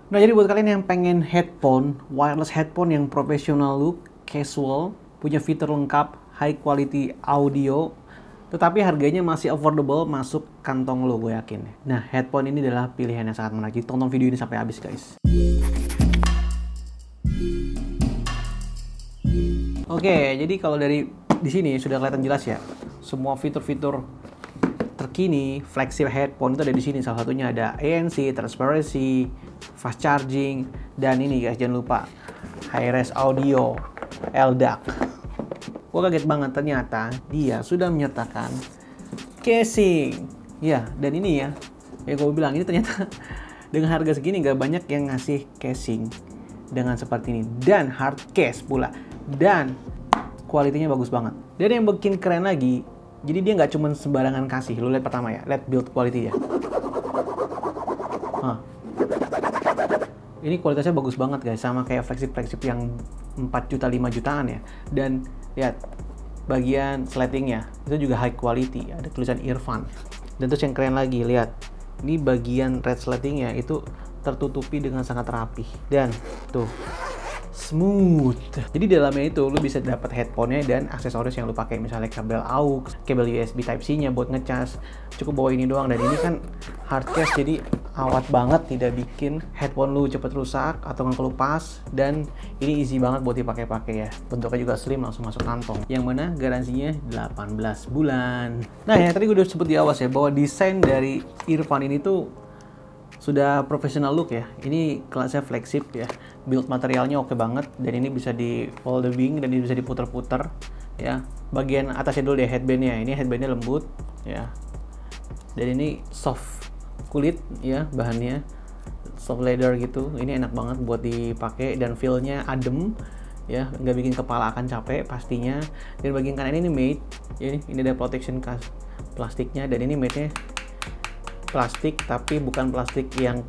Nah, jadi buat kalian yang pengen headphone, wireless headphone yang professional look, casual, punya fitur lengkap, high quality audio, tetapi harganya masih affordable, masuk kantong lo, gue yakin. Nah, headphone ini adalah pilihan yang sangat menarik. Tonton video ini sampai habis, guys. Oke, jadi kalau dari di sini sudah kelihatan jelas ya, semua fitur-fitur terkini flagship headphone itu ada di sini. Salah satunya ada ANC, transparency, fast charging, dan ini guys, jangan lupa high res audio, LDAC. Gue kaget banget, ternyata dia sudah menyertakan casing. Ya, dan ini ya gue bilang, ini ternyata dengan harga segini gak banyak yang ngasih casing dengan seperti ini, dan hard case pula, dan kualitinya bagus banget. Dan yang bikin keren lagi, jadi dia nggak cuma sembarangan kasih. Lu lihat pertama ya, lihat build quality ya. Ini kualitasnya bagus banget guys, sama kayak flagship yang 4 juta 5 jutaan ya. Dan lihat bagian sletingnya itu juga high quality, ada tulisan Earphone. Dan terus yang keren lagi, lihat ini bagian red sletingnya itu tertutupi dengan sangat rapi, dan tuh smooth. Jadi dalamnya itu lu bisa dapat headphone-nya dan aksesoris yang lu pakai, misalnya kabel aux, kabel USB Type-C-nya buat ngecas. Cukup bawa ini doang, dan ini kan hard case, jadi awet banget, tidak bikin headphone lu cepet rusak atau ngekelupas, dan ini easy banget buat dipakai-pakai ya. Bentuknya juga slim, langsung masuk kantong. Yang mana garansinya 18 bulan. Nah, yang tadi gue udah sebut di awal ya, bahwa desain dari Earphone ini tuh sudah professional look ya. Ini kelasnya flagship ya. Build materialnya oke banget, dan ini bisa di folding dan ini bisa diputer-puter ya. Bagian atasnya dulu deh, headbandnya. Ini headbandnya lembut ya. Dan ini soft kulit ya, bahannya soft leather gitu. Ini enak banget buat dipakai, dan feel-nya adem ya, nggak bikin kepala akan capek pastinya. Dan bagian kanan ini made ya, ini ada protection cast plastiknya, dan ini made-nya plastik, tapi bukan plastik yang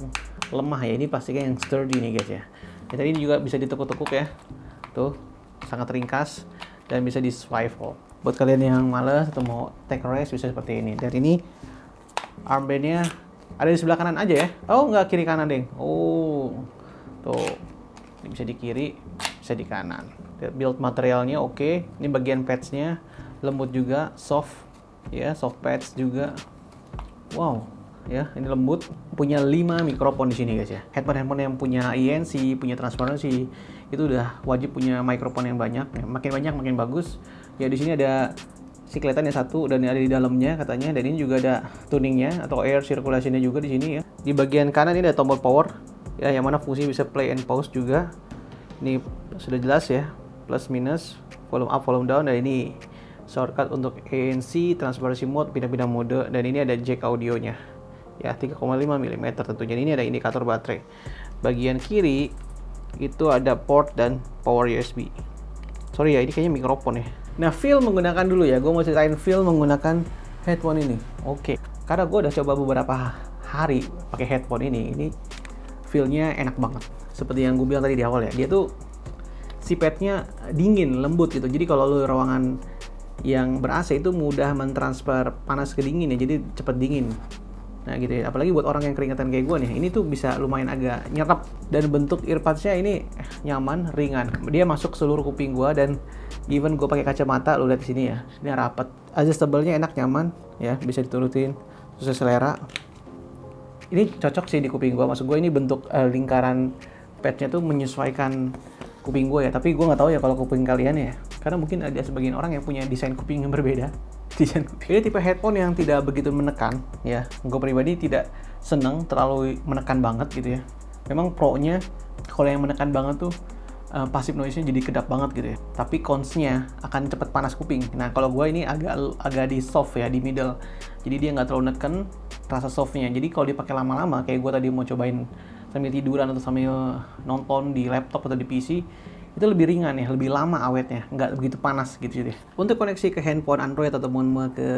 lemah ya, ini plastiknya yang sturdy nih guys ya. Ya, tadi ini juga bisa ditekuk-tekuk ya, tuh sangat ringkas dan bisa di swivel. Buat kalian yang males atau mau take rest bisa seperti ini. Dan ini armbandnya ada di sebelah kanan aja ya. Oh, nggak kiri kanan deng. Oh, tuh ini bisa di kiri, bisa di kanan. Build materialnya oke. Ini bagian pads-nya lembut juga, soft ya, soft pads juga. Wow ya, ini lembut, punya 5 mikrofon di sini guys ya. Headphone yang punya ANC, punya transparency, itu udah wajib punya mikrofon yang banyak ya. Makin banyak makin bagus ya. Di sini ada sikletan yang satu dan ada di dalamnya katanya, dan ini juga ada tuningnya atau air circulation-nya juga di sini ya. Di bagian kanan ini ada tombol power ya, yang mana fungsi bisa play and pause juga. Ini sudah jelas ya, plus minus, volume up, volume down, dan ini shortcut untuk ANC, transparency mode, pindah-pindah mode, dan ini ada jack audionya ya, 3,5 mm tentunya. Ini ada indikator baterai. Bagian kiri itu ada port dan power USB. Sorry ya, ini kayaknya mikrofon ya. Nah, feel menggunakan dulu ya, gue mau ceritain feel menggunakan headphone ini. Oke, karena gue udah coba beberapa hari pakai headphone ini feel-nya enak banget. Seperti yang gue bilang tadi di awal ya, dia tuh si padnya dingin, lembut gitu. Jadi kalau lu ruangan yang ber-AC itu mudah mentransfer panas ke dingin ya, jadi cepet dingin. Nah gitu ya, apalagi buat orang yang keringetan kayak gue nih, ini tuh bisa lumayan agak nyerap. Dan bentuk earbuds-nya ini nyaman, ringan. Dia masuk seluruh kuping gue, dan even gue pakai kacamata, lu lihat di sini ya, ini rapat. Adjustable-nya enak, nyaman ya, bisa diturutin sesuai selera. Ini cocok sih di kuping gue, maksud gue ini bentuk lingkaran padnya tuh menyesuaikan kuping gue ya. Tapi gue nggak tahu ya kalau kuping kalian ya, karena mungkin ada sebagian orang yang punya desain kuping yang berbeda. Ini tipe headphone yang tidak begitu menekan ya. Gue pribadi tidak seneng terlalu menekan banget gitu ya. Memang pro-nya kalau yang menekan banget tuh passive noise-nya jadi kedap banget gitu ya. Tapi cons-nya akan cepet panas kuping. Nah kalau gue ini agak di soft ya, di middle. Jadi dia nggak terlalu neken, rasa soft-nya. Jadi kalau dipakai lama-lama, kayak gue tadi mau cobain sambil tiduran atau sambil nonton di laptop atau di PC, itu lebih ringan ya, lebih lama awetnya, nggak begitu panas gitu ya. Untuk koneksi ke handphone Android ataupun ke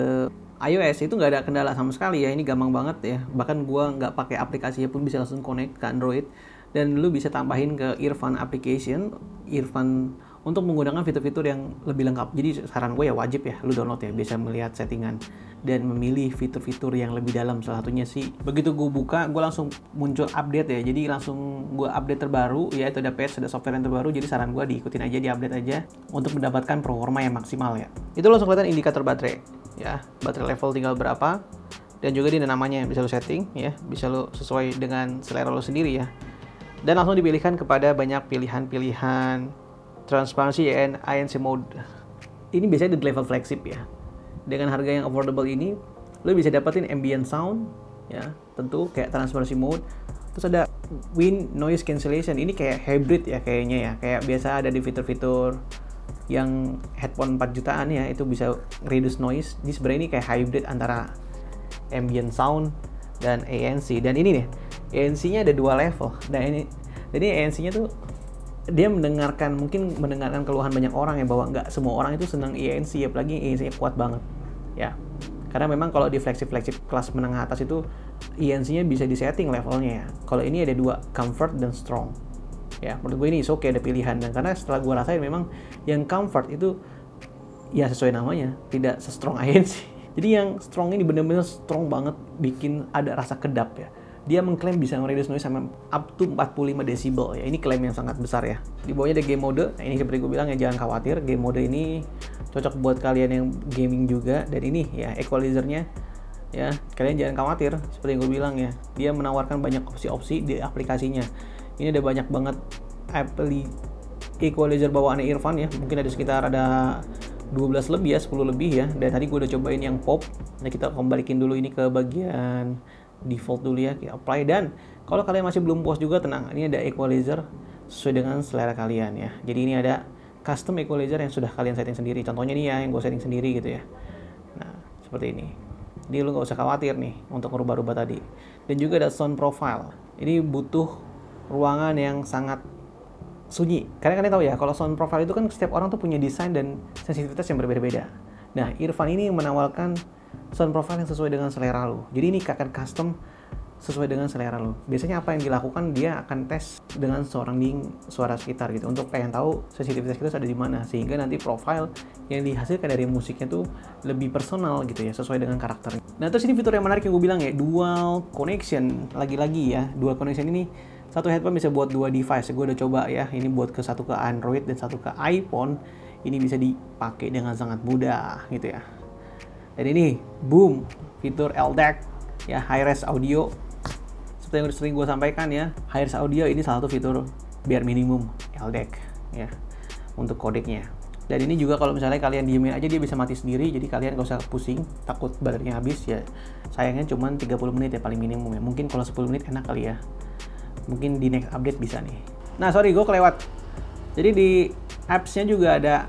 iOS itu nggak ada kendala sama sekali ya, ini gampang banget ya. Bahkan gua nggak pakai aplikasinya pun bisa langsung connect ke Android, dan lu bisa tambahin ke Earphone application, Earphone untuk menggunakan fitur-fitur yang lebih lengkap. Jadi saran gue ya wajib ya lu download ya, bisa melihat settingan dan memilih fitur-fitur yang lebih dalam. Salah satunya sih begitu gue buka, gue langsung muncul update ya. Jadi langsung gue update terbaru ya, itu ada patch, ada software yang terbaru. Jadi saran gue diikutin aja, diupdate aja untuk mendapatkan performa yang maksimal ya. Itu langsung kelihatan indikator baterai ya, baterai level tinggal berapa, dan juga di namanya bisa lo setting ya, bisa lo sesuai dengan selera lo sendiri ya. Dan langsung dipilihkan kepada banyak pilihan-pilihan transparency and ANC mode. Ini biasanya di level flagship ya. Dengan harga yang affordable ini, lo bisa dapetin ambient sound ya, tentu kayak transparency mode. Terus ada wind noise cancellation. Ini kayak hybrid ya kayaknya ya. Kayak biasa ada di fitur-fitur yang headphone 4 jutaan ya, itu bisa reduce noise. Jadi sebenarnya ini kayak hybrid antara ambient sound dan ANC. Dan ini nih, ANC-nya ada 2 level. Jadi ANC-nya tuh dia mungkin mendengarkan keluhan banyak orang ya, bahwa nggak semua orang itu senang ANC, apalagi ANC-nya kuat banget ya. Karena memang kalau di flagship kelas menengah atas itu ANC-nya bisa disetting levelnya ya. Kalau ini ada 2, comfort dan strong ya. Menurut gue ini oke, ada pilihan. Dan karena setelah gue rasain memang yang comfort itu ya sesuai namanya, tidak se-strong ANC. Jadi yang strong ini benar-benar strong banget, bikin ada rasa kedap ya. Dia mengklaim bisa mereduce noise sampai up to 45 decibel ya. Ini klaim yang sangat besar ya. Di bawahnya ada game mode. Nah, ini seperti gue bilang ya, jangan khawatir, game mode ini cocok buat kalian yang gaming juga. Dan ini ya equalizer-nya ya, kalian jangan khawatir, seperti yang gue bilang ya, dia menawarkan banyak opsi-opsi di aplikasinya. Ini ada banyak banget equalizer bawaannya Irfan ya. Mungkin ada sekitar 12 lebih ya, 10 lebih ya. Dan tadi gue udah cobain yang pop. Nah, kita kembalikan dulu ini ke bagian default dulu ya, kita apply. Dan kalau kalian masih belum puas juga, tenang, ini ada equalizer sesuai dengan selera kalian ya. Jadi ini ada custom equalizer yang sudah kalian setting sendiri. Contohnya nih ya, yang gue setting sendiri gitu ya. Nah, seperti ini. Jadi lu nggak usah khawatir nih untuk merubah-rubah tadi. Dan juga ada sound profile. Ini butuh ruangan yang sangat sunyi. Karena kalian tahu ya, kalau sound profile itu kan setiap orang tuh punya desain dan sensitivitas yang berbeda-beda. Nah, Irfan ini menawarkan sound profile yang sesuai dengan selera lo. Jadi ini akan custom sesuai dengan selera lo. Biasanya apa yang dilakukan, dia akan tes dengan surrounding suara sekitar gitu, untuk pengen tahu sensitivitas kita ada di mana, sehingga nanti profile yang dihasilkan dari musiknya tuh lebih personal gitu ya, sesuai dengan karakternya. Nah, terus ini fitur yang menarik yang gue bilang ya, dual connection. Lagi-lagi ya, dual connection ini satu headphone bisa buat 2 device. Gue udah coba ya, ini buat satu ke Android dan satu ke iPhone. Ini bisa dipakai dengan sangat mudah gitu ya. Dan ini, boom, fitur LDAC ya, high res audio. Seperti yang sering gue sampaikan ya, high res audio ini salah satu fitur bare minimum LDAC ya, untuk kodeknya. Dan ini juga kalau misalnya kalian diemin aja, dia bisa mati sendiri. Jadi kalian gak usah pusing, takut baterainya habis ya. Sayangnya cuma 30 menit ya paling minimum ya. Mungkin kalau 10 menit enak kali ya. Mungkin di next update bisa nih. Nah, sorry, gue kelewat. Jadi di apps-nya juga ada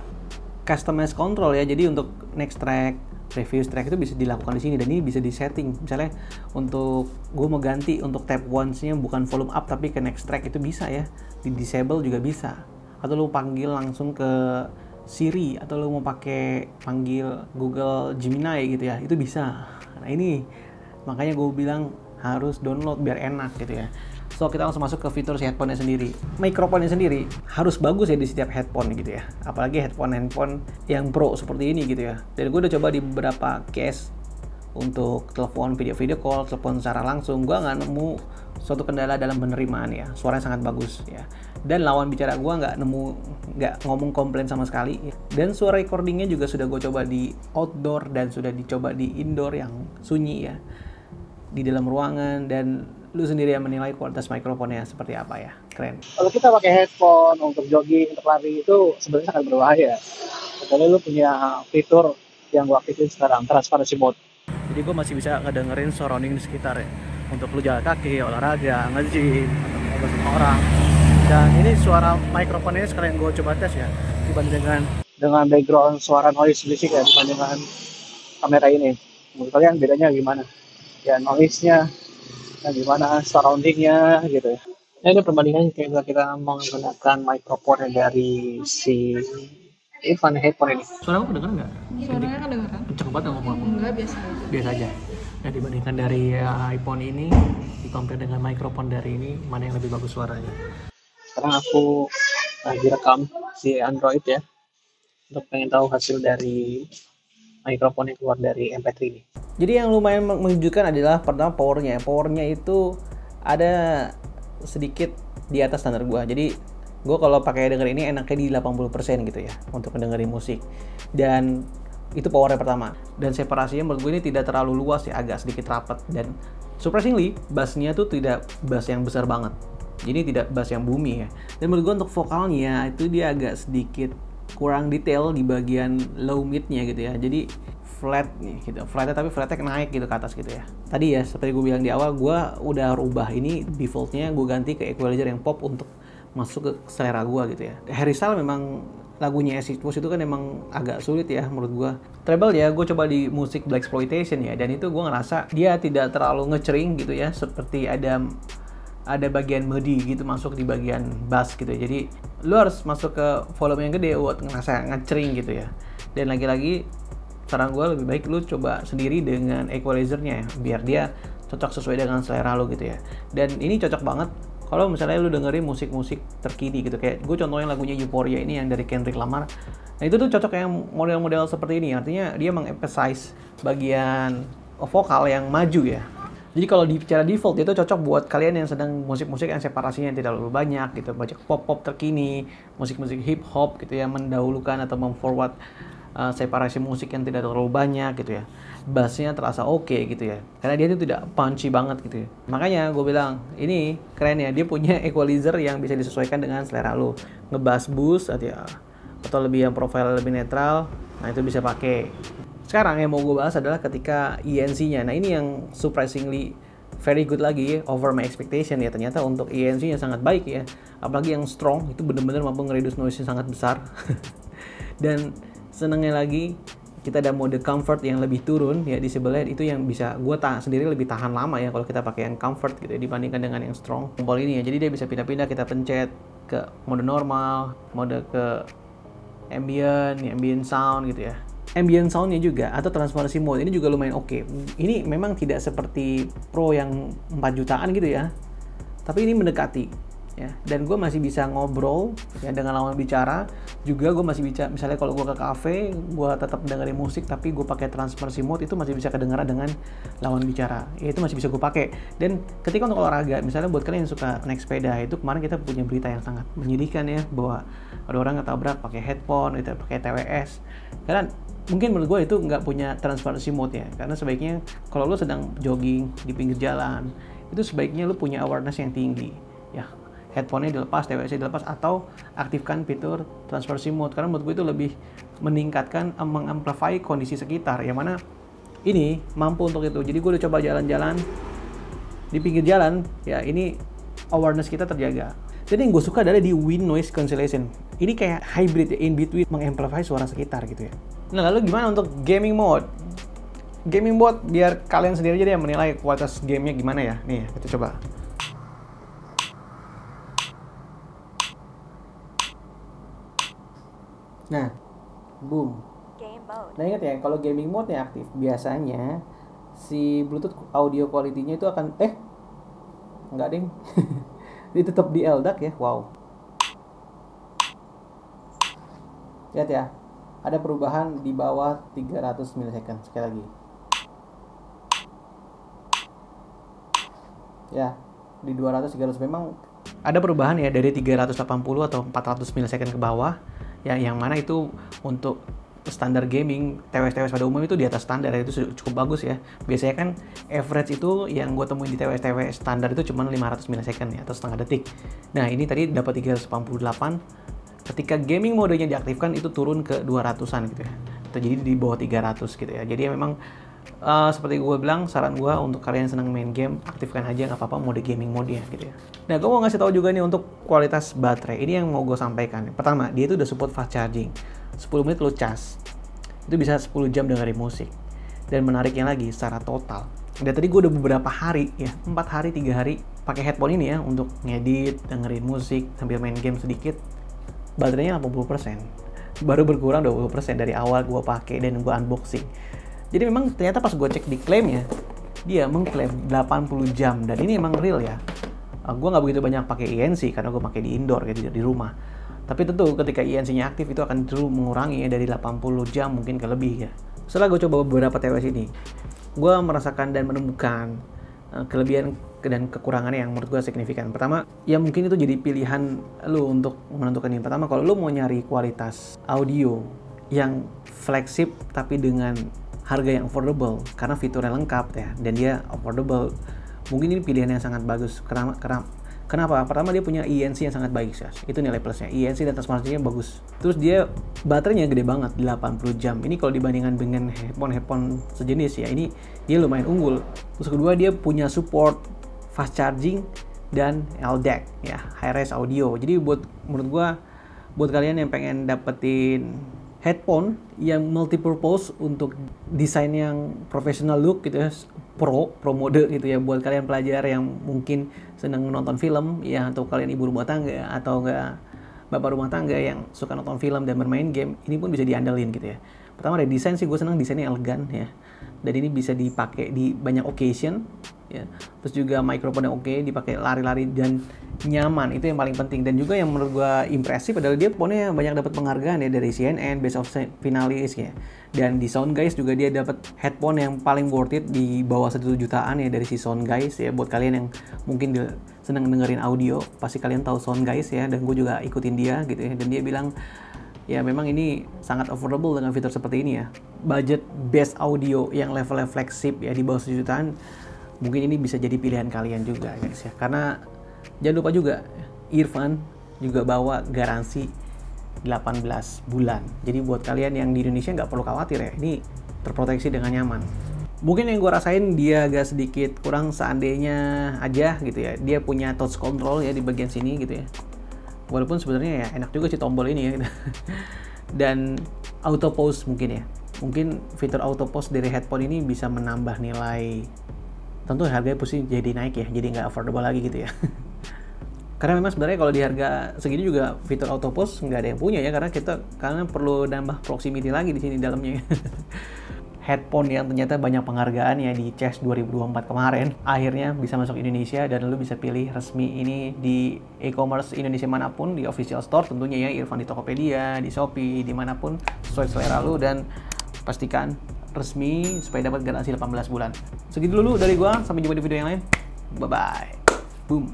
customize control ya. Jadi untuk next track, previous track itu bisa dilakukan di sini, dan ini bisa disetting. Misalnya untuk gue mau ganti untuk tap once-nya bukan volume up tapi ke next track, itu bisa ya. Di disable juga bisa. Atau lu panggil langsung ke Siri, atau lu mau panggil Google Gemini gitu ya, itu bisa. Nah, ini makanya gue bilang harus download biar enak gitu ya. So, kita langsung masuk ke fitur si headphone-nya sendiri. Microphone-nya sendiri harus bagus ya di setiap headphone gitu ya. Apalagi headphone yang pro seperti ini gitu ya. Dan gue udah coba di beberapa case untuk telepon video call, telepon secara langsung. Gue nggak nemu suatu kendala dalam penerimaan ya. Suaranya sangat bagus ya. Dan lawan bicara gue nggak ngomong komplain sama sekali. Dan suara recordingnya juga sudah gue coba di outdoor dan sudah dicoba di indoor yang sunyi ya. Di dalam ruangan, dan lu sendiri yang menilai kualitas mikrofonnya seperti apa ya. Keren. Kalau kita pakai headphone untuk jogging, untuk lari, itu sebenarnya sangat berbahaya. Kecuali lu punya fitur yang gua aktifin sekarang, transparency mode. Jadi gue masih bisa ngedengerin surrounding di sekitar ya. Untuk lu jalan kaki, olahraga, nge-gym, atau ngobrol sama orang. Dan ini suara mikrofonnya sekalian gue coba tes ya, dibandingkan dengan background suara noise berisik ya, dibandingkan kamera ini. Menurut kalian bedanya gimana? Ya, noise-nya, nah gimana surrounding-nya gitu ya. Nah, ini perbandingan kayak kita menggunakan mikrofon dari si Irfan headphone ini. Suara aku kedengeran nggak? Suaranya kedengeran. Kenceng banget ngomong aku? Enggak, biasa aja. Biasa aja. Nah, dibandingkan dari iPhone ini, di compare dengan mikrofon dari ini, mana yang lebih bagus suaranya? Sekarang aku direkam si Android ya, untuk pengen tahu hasil dari mikrofon yang keluar dari MP3 ini. Jadi yang lumayan mengejutkan adalah pertama powernya. Powernya itu ada sedikit di atas standar gua. Jadi gua kalau pakai denger ini enaknya di 80% gitu ya untuk mendengarin musik. Dan itu powernya pertama. Dan separasinya menurut gue ini tidak terlalu luas ya, agak sedikit rapat. Dan surprisingly, bassnya tuh tidak bass yang besar banget. Jadi tidak bass yang boomy ya. Dan menurut gue untuk vokalnya itu dia agak sedikit kurang detail di bagian low midnya gitu ya. Jadi flat nih gitu, flatnya tapi flatnya naik gitu ke atas gitu ya. Tadi ya seperti gue bilang di awal, gue udah rubah ini defaultnya, gue ganti ke equalizer yang pop untuk masuk ke selera gue gitu ya. Harry Styles memang lagunya As It Was itu kan emang agak sulit ya menurut gue. Treble ya, gue coba di musik Blaxploitation ya, dan itu gue ngerasa dia tidak terlalu ngecering gitu ya, seperti ada bagian midi gitu masuk di bagian bass gitu ya. Jadi lu harus masuk ke volume yang gede buat ngerasa ngecering gitu ya. Dan lagi-lagi saran gue lebih baik lu coba sendiri dengan equalizernya ya, biar dia cocok sesuai dengan selera lu gitu ya. Dan ini cocok banget kalau misalnya lu dengerin musik-musik terkini gitu, kayak gue contohin lagunya Euphoria ini yang dari Kendrick Lamar. Nah itu tuh cocok yang model-model seperti ini, artinya dia mengemphasize bagian vokal yang maju ya. Jadi kalau secara default itu cocok buat kalian yang sedang musik-musik yang separasinya tidak terlalu banyak gitu, banyak pop-pop terkini, musik-musik hip hop gitu ya, mendahulukan atau memforward separasi musik yang tidak terlalu banyak gitu ya. Bassnya terasa oke gitu ya, karena dia itu tidak punchy banget gitu ya. Makanya gue bilang ini keren ya, dia punya equalizer yang bisa disesuaikan dengan selera lo, ngebass boost atau lebih yang profile lebih netral. Nah itu bisa pakai. Sekarang yang mau gue bahas adalah ketika ENC-nya. Nah ini yang surprisingly very good lagi, over my expectation ya. Ternyata untuk ENC-nya sangat baik ya, apalagi yang strong itu benar-benar mampu nge-reduce noise-nya sangat besar. Dan senangnya lagi kita ada mode comfort yang lebih turun ya di sebelahnya, itu yang bisa gue sendiri lebih tahan lama ya kalau kita pakai yang comfort gitu ya, dibandingkan dengan yang strong tombol ini ya. Jadi dia bisa pindah-pindah, kita pencet ke mode normal, mode ke ambient sound gitu ya, ambient soundnya juga, atau transparency mode ini juga lumayan oke. Ini memang tidak seperti Pro yang 4 jutaan gitu ya, tapi ini mendekati ya. Dan gue masih bisa ngobrol ya dengan lawan bicara juga. Gue masih bisa, misalnya kalau gue ke cafe, gue tetap dengerin musik tapi gue pakai transparency mode, itu masih bisa kedengaran dengan lawan bicara ya, itu masih bisa gue pakai. Dan ketika untuk olahraga, misalnya buat kalian yang suka naik sepeda, itu kemarin kita punya berita yang sangat menyedihkan ya, bahwa ada orang ketabrak pakai headphone gitu, pakai TWS. Karena mungkin menurut gue itu nggak punya transparency mode ya, karena sebaiknya kalau lo sedang jogging di pinggir jalan, itu sebaiknya lo punya awareness yang tinggi ya, headphone-nya dilepas, TWS-nya dilepas, atau aktifkan fitur transparency mode, karena menurut gue itu lebih meningkatkan, mengamplify kondisi sekitar, yang mana ini mampu untuk itu. Jadi gue udah coba jalan-jalan di pinggir jalan ya, ini awareness kita terjaga. Jadi yang gue suka adalah di wind noise cancellation, ini kayak hybrid ya, in between, mengamplify suara sekitar gitu ya. Nah lalu gimana untuk gaming mode? Gaming mode biar kalian sendiri aja deh yang menilai kualitas gamenya gimana ya. Nih kita coba. Nah, boom. Nah ingat ya, kalau gaming mode nya aktif, biasanya si Bluetooth audio quality-nya itu akan enggak ding. Dia tetap di LDAC ya. Wow. Lihat ya, ada perubahan di bawah 300 millisecond. Sekali lagi. Ya, di 200-300 memang ada perubahan ya, dari 380 atau 400 millisecond ke bawah. Yang mana itu untuk standar gaming, TWS pada umum itu di atas standar, itu cukup bagus ya. Biasanya kan average itu yang gue temuin di TWS standar itu cuma 500 millisecond ya, atau setengah detik. Nah ini tadi dapat 388. Ketika gaming modenya diaktifkan itu turun ke 200-an gitu ya, atau jadi di bawah 300 gitu ya. Jadi memang seperti gue bilang, saran gue untuk kalian senang main game, aktifkan aja nggak apa-apa mode gaming mode-nya gitu ya. Nah gue mau ngasih tahu juga nih untuk kualitas baterai, ini yang mau gue sampaikan. Pertama, dia itu udah support fast charging, 10 menit lo cas, itu bisa 10 jam dengerin musik. Dan menariknya lagi, secara total, dan tadi gue udah beberapa hari ya, 4 hari, 3 hari pakai headphone ini ya, untuk ngedit, dengerin musik, sambil main game sedikit. Baterainya 80%, baru berkurang 20% dari awal gue pakai dan gue unboxing. Jadi memang ternyata pas gue cek di klaim ya, dia mengklaim 80 jam, dan ini emang real ya. Gue nggak begitu banyak pakai ENC karena gue pakai di indoor gitu, di rumah. Tapi tentu ketika INC-nya aktif itu akan terus mengurangi ya, dari 80 jam mungkin ke lebih ya. Setelah gue coba beberapa TWS ini, gue merasakan dan menemukan kelebihan dan kekurangannya yang menurut gue signifikan. Pertama, ya mungkin itu jadi pilihan lu untuk menentukan ini. Pertama, kalau lu mau nyari kualitas audio yang flagship tapi dengan harga yang affordable karena fiturnya lengkap ya dan dia affordable, mungkin ini pilihan yang sangat bagus. Kenapa? Pertama, dia punya INC yang sangat baik ya. Itu nilai plusnya. INC dan transparansinya bagus. Terus dia baterainya gede banget, 80 jam. Ini kalau dibandingkan dengan headphone sejenis ya, ini dia lumayan unggul. Terus kedua, dia punya support fast charging dan LDAC ya, high res audio. Jadi buat kalian yang pengen dapetin headphone yang multipurpose untuk desain yang professional look gitu ya, pro mode gitu ya, buat kalian pelajar yang mungkin senang nonton film ya, atau kalian ibu rumah tangga atau enggak bapak rumah tangga yang suka nonton film dan bermain game, ini pun bisa diandalin gitu ya. Pertama dari desain sih, gue senang desainnya elegan ya, dan ini bisa dipakai di banyak occasion ya. Terus juga microphone yang oke, dipakai lari-lari dan nyaman, itu yang paling penting. Dan juga yang menurut gue impresif adalah dia phone-nya banyak dapat penghargaan ya dari CNN, Best of Finalist ya. Dan di Soundguys juga dia dapat headphone yang paling worth it di bawah 1 jutaan ya dari si Soundguys ya. Buat kalian yang mungkin senang dengerin audio, pasti kalian tahu Soundguys ya, dan gue juga ikutin dia gitu ya. Dan dia bilang ya memang ini sangat affordable dengan fitur seperti ini ya. Budget best audio yang levelnya flagship ya di bawah 1 jutaan, mungkin ini bisa jadi pilihan kalian juga guys ya. Karena jangan lupa juga Earphone juga bawa garansi 18 bulan. Jadi buat kalian yang di Indonesia nggak perlu khawatir ya, ini terproteksi dengan nyaman. Mungkin yang gue rasain dia agak sedikit kurang seandainya aja gitu ya, dia punya touch control ya di bagian sini gitu ya. Walaupun sebenarnya ya enak juga sih tombol ini ya gitu. Dan auto pause mungkin ya. Mungkin fitur auto pause dari headphone ini bisa menambah nilai. Tentu harganya pasti jadi naik ya, jadi nggak affordable lagi gitu ya. Karena memang sebenarnya kalau di harga segini juga fitur auto pause nggak ada yang punya ya, karena perlu nambah proximity lagi di sini dalamnya. Headphone yang ternyata banyak penghargaan ya di CES 2024 kemarin, akhirnya bisa masuk Indonesia dan lu bisa pilih resmi ini di e-commerce Indonesia manapun, di official store tentunya ya, Earphone di Tokopedia, di Shopee, dimanapun sesuai selera lu, dan pastikan resmi supaya dapat garansi 18 bulan. Segitu dulu dari gua, sampai jumpa di video yang lain. Bye bye. Boom.